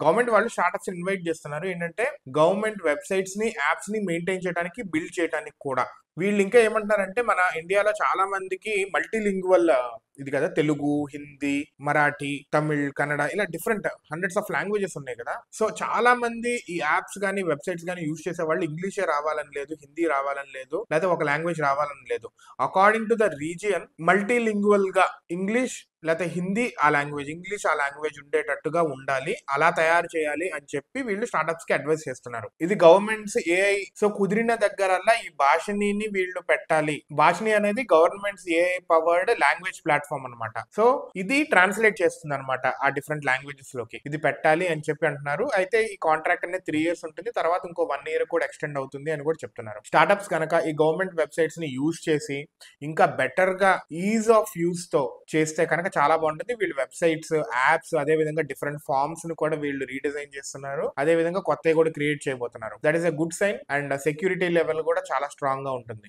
Government వాళ్ళు startups invite చేస్తున్నారు. ఏంటంటే గవర్నమెంట్ వెబ్సైట్స్ ని, యాప్స్ ని మెయింటైన్ చేయడానికి, బిల్డ్ చేయడానికి కూడా. వీళ్ళు ఇంకా ఏమంటున్నారంటే మన ఇండియాలో చాలా మందికి మల్టీలింగ్వల్ ఇది కదా, తెలుగు, హిందీ, మరాఠీ, తమిళ్, కన్నడ ఇలా డిఫరెంట్ హండ్రెడ్స్ ఆఫ్ లాంగ్వేజెస్ ఉన్నాయి కదా. సో చాలా మంది ఈ యాప్స్ కానీ వెబ్సైట్స్ కానీ యూజ్ చేసే వాళ్ళు ఇంగ్లీషే రావాలని లేదు, హిందీ రావాలని లేదు, లేదా ఒక లాంగ్వేజ్ రావాలని లేదు. According to the region multilingual గా ఇంగ్లీష్ లేకపోతే హిందీ ఆ లాంగ్వేజ్, ఇంగ్లీష్ ఆ లాంగ్వేజ్ ఉండేటట్టుగా ఉండాలి, అలా తయారు చేయాలి అని చెప్పి వీళ్ళు స్టార్టప్స్ కి అడ్వైస్ చేస్తున్నారు. ఇది గవర్నమెంట్స్ ఏఐ సో కుదిరిన దగ్గరల్లా ఈ భాషని వీళ్ళు పెట్టాలి. భాషని అనేది governments AI powered language platform అన్నమాట. సో ఇది ట్రాన్స్లేట్ చేస్తుంది అనమాట ఆ డిఫరెంట్ లాంగ్వేజెస్ లోకి. ఇది పెట్టాలి అని చెప్పి అంటున్నారు. అయితే ఈ కాంట్రాక్ట్ అనేది 3 years ఉంటుంది, తర్వాత ఇంకో 1 year కూడా ఎక్స్టెండ్ అవుతుంది అని కూడా చెప్తున్నారు. స్టార్టప్స్ కనుక ఈ గవర్నమెంట్ వెబ్సైట్స్ ని యూజ్ చేసి ఇంకా బెటర్ గా ఈజ్ ఆఫ్ యూజ్ తో చేస్తే కనుక చాలా బాగుంటుంది. వీళ్ళు వెబ్సైట్స్, యాప్స్, అదే విధంగా డిఫరెంట్ ఫార్మ్స్ ని కూడా వీళ్ళు రీడిజైన్ చేస్తున్నారు. అదే విధంగా కొత్తవి కూడా క్రియేట్ చేయబోతున్నారు. That is a good sign. And security level కూడా చాలా స్ట్రాంగ్ గా ఉంటుంది.